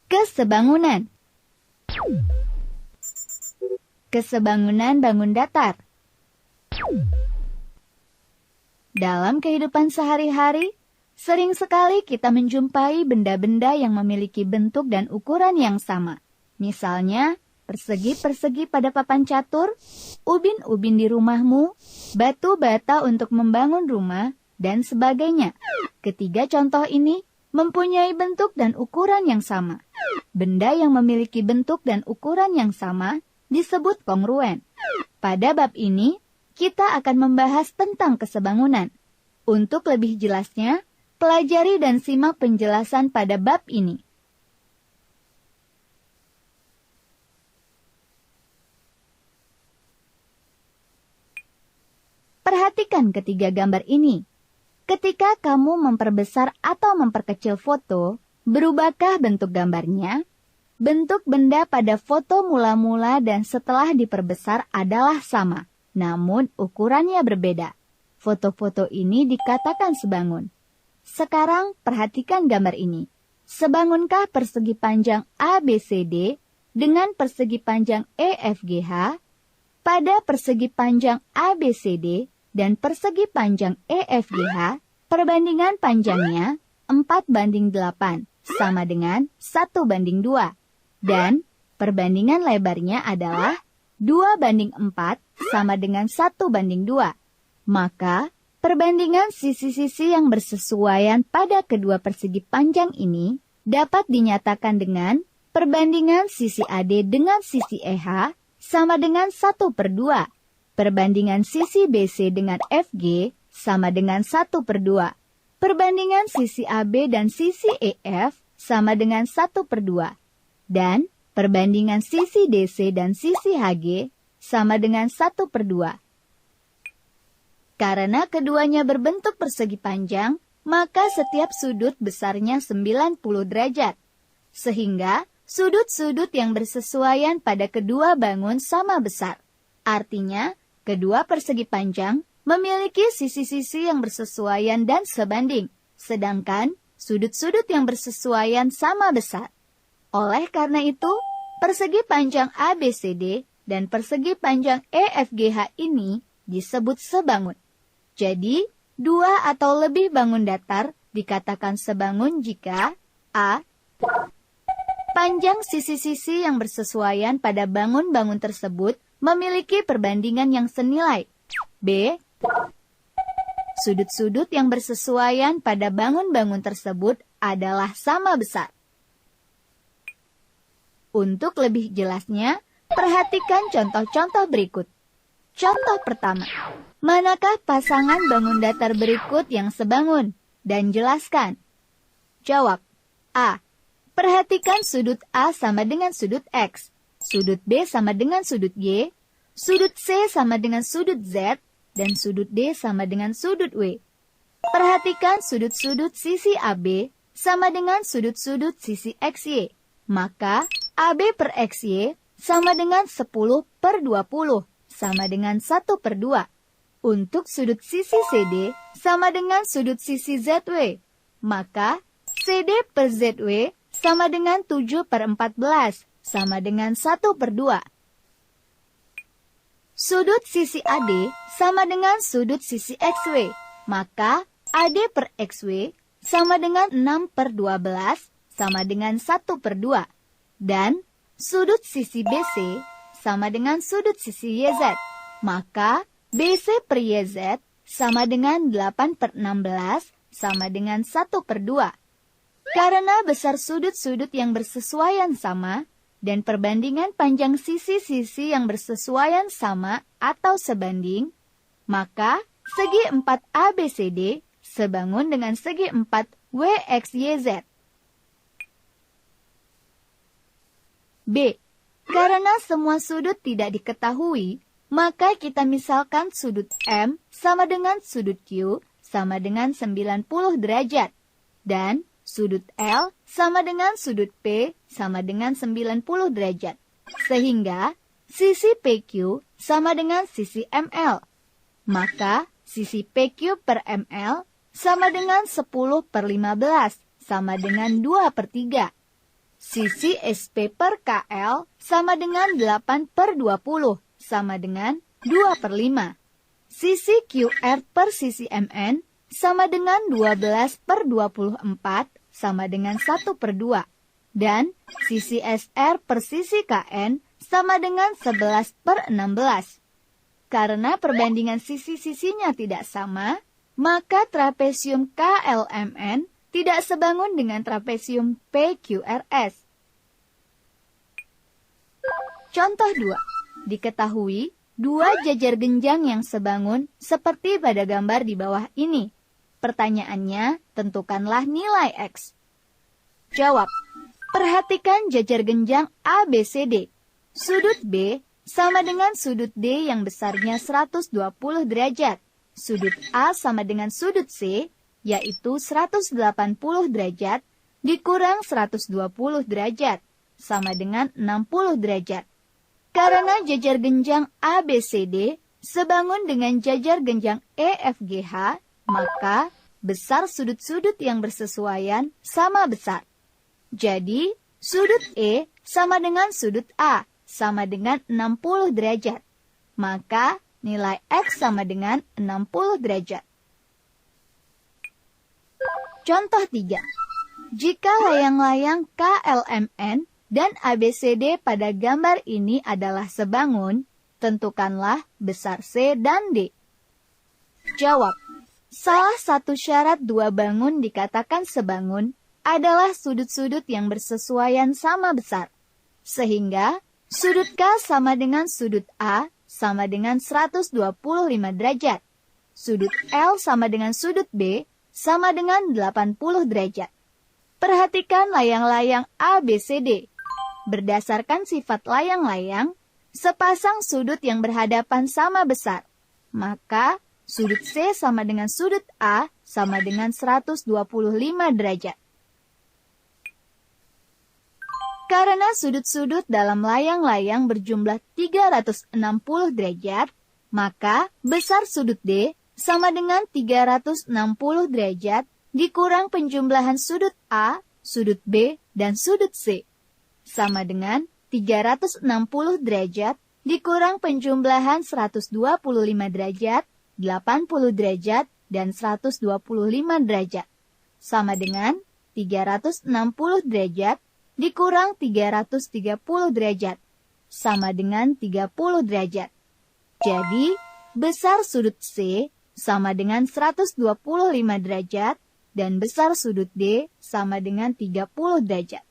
Kesebangunan. Kesebangunan bangun datar. Dalam kehidupan sehari-hari, sering sekali kita menjumpai benda-benda yang memiliki bentuk dan ukuran yang sama. Misalnya, persegi-persegi pada papan catur, ubin-ubin di rumahmu, batu bata untuk membangun rumah, dan sebagainya. Ketiga contoh ini mempunyai bentuk dan ukuran yang sama. Benda yang memiliki bentuk dan ukuran yang sama disebut kongruen. Pada bab ini, kita akan membahas tentang kesebangunan. Untuk lebih jelasnya, pelajari dan simak penjelasan pada bab ini. Perhatikan ketiga gambar ini. Ketika kamu memperbesar atau memperkecil foto, berubahkah bentuk gambarnya? Bentuk benda pada foto mula-mula dan setelah diperbesar adalah sama, namun ukurannya berbeda. Foto-foto ini dikatakan sebangun. Sekarang perhatikan gambar ini. Sebangunkah persegi panjang ABCD dengan persegi panjang EFGH? Pada persegi panjang ABCD dan persegi panjang EFGH, perbandingan panjangnya 4:8 sama dengan 1:2. Dan perbandingan lebarnya adalah 2:4 sama dengan 1:2. Maka, perbandingan sisi-sisi yang bersesuaian pada kedua persegi panjang ini dapat dinyatakan dengan perbandingan sisi AD dengan sisi EH sama dengan 1/2. Perbandingan sisi BC dengan FG sama dengan 1/2. Perbandingan sisi AB dan sisi EF sama dengan 1/2. Dan perbandingan sisi DC dan sisi HG sama dengan 1/2. Karena keduanya berbentuk persegi panjang, maka setiap sudut besarnya 90 derajat. Sehingga sudut-sudut yang bersesuaian pada kedua bangun sama besar. Artinya, kedua persegi panjang memiliki sisi-sisi yang bersesuaian dan sebanding, sedangkan sudut-sudut yang bersesuaian sama besar. Oleh karena itu, persegi panjang ABCD dan persegi panjang EFGH ini disebut sebangun. Jadi, dua atau lebih bangun datar dikatakan sebangun jika A. Panjang sisi-sisi yang bersesuaian pada bangun-bangun tersebut memiliki perbandingan yang senilai. B. Sudut-sudut yang bersesuaian pada bangun-bangun tersebut adalah sama besar. Untuk lebih jelasnya, perhatikan contoh-contoh berikut. Contoh pertama, manakah pasangan bangun datar berikut yang sebangun? Dan jelaskan. Jawab. A. Perhatikan sudut A sama dengan sudut X, sudut B sama dengan sudut Y, sudut C sama dengan sudut Z, dan sudut D sama dengan sudut W. Perhatikan sudut-sudut sisi AB sama dengan sudut-sudut sisi XY. Maka, AB per XY sama dengan 10/20, sama dengan 1/2. Untuk sudut sisi CD sama dengan sudut sisi ZW, maka CD per ZW sama dengan 7/14, sama dengan 1/2. Sudut sisi AD sama dengan sudut sisi XW, maka AD per XW sama dengan 6/12, sama dengan 1/2. Dan sudut sisi BC sama dengan sudut sisi YZ, maka BC per YZ sama dengan 8/16, sama dengan 1/2. Karena besar sudut-sudut yang bersesuaian sama, dan perbandingan panjang sisi-sisi yang bersesuaian sama atau sebanding, maka segi 4 ABCD sebangun dengan segi 4 WXYZ. B. Karena semua sudut tidak diketahui, maka kita misalkan sudut M sama dengan sudut Q sama dengan 90 derajat. Dan sudut L sama dengan sudut P sama dengan 90 derajat. Sehingga sisi PQ sama dengan sisi ML. Maka sisi PQ per ML sama dengan 10/15 sama dengan 2/3. Sisi SP per KL sama dengan 8/20, sama dengan 2/5. Sisi QR per sisi MN sama dengan 12/24, sama dengan 1/2. Dan sisi SR per sisi KN sama dengan 11/16. Karena perbandingan sisi-sisinya tidak sama, maka trapesium KLMN tidak sebangun dengan trapesium PQRS. Contoh 2. Diketahui dua jajar genjang yang sebangun seperti pada gambar di bawah ini. Pertanyaannya, tentukanlah nilai X. Jawab. Perhatikan jajar genjang ABCD. Sudut B sama dengan sudut D yang besarnya 120 derajat. Sudut A sama dengan sudut C, yaitu 180 derajat, dikurang 120 derajat, sama dengan 60 derajat. Karena jajar genjang ABCD sebangun dengan jajar genjang EFGH, maka besar sudut-sudut yang bersesuaian sama besar. Jadi, sudut E sama dengan sudut A, sama dengan 60 derajat. Maka, nilai X sama dengan 60 derajat. Contoh 3. Jika layang-layang KLMN dan ABCD pada gambar ini adalah sebangun, tentukanlah besar C dan D. Jawab. Salah satu syarat dua bangun dikatakan sebangun adalah sudut-sudut yang bersesuaian sama besar. Sehingga, sudut K sama dengan sudut A sama dengan 125 derajat. Sudut L sama dengan sudut B sama dengan 80 derajat. Perhatikan layang-layang ABCD. Berdasarkan sifat layang-layang, sepasang sudut yang berhadapan sama besar. Maka, sudut C sama dengan sudut A sama dengan 125 derajat. Karena sudut-sudut dalam layang-layang berjumlah 360 derajat, maka besar sudut D sama dengan 360 derajat dikurang penjumlahan sudut A, sudut B, dan sudut C. Sama dengan 360 derajat dikurang penjumlahan 125 derajat, 80 derajat, dan 125 derajat. Sama dengan 360 derajat dikurang 330 derajat, sama dengan 30 derajat. Jadi, besar sudut C sama dengan 125 derajat, dan besar sudut D sama dengan 30 derajat.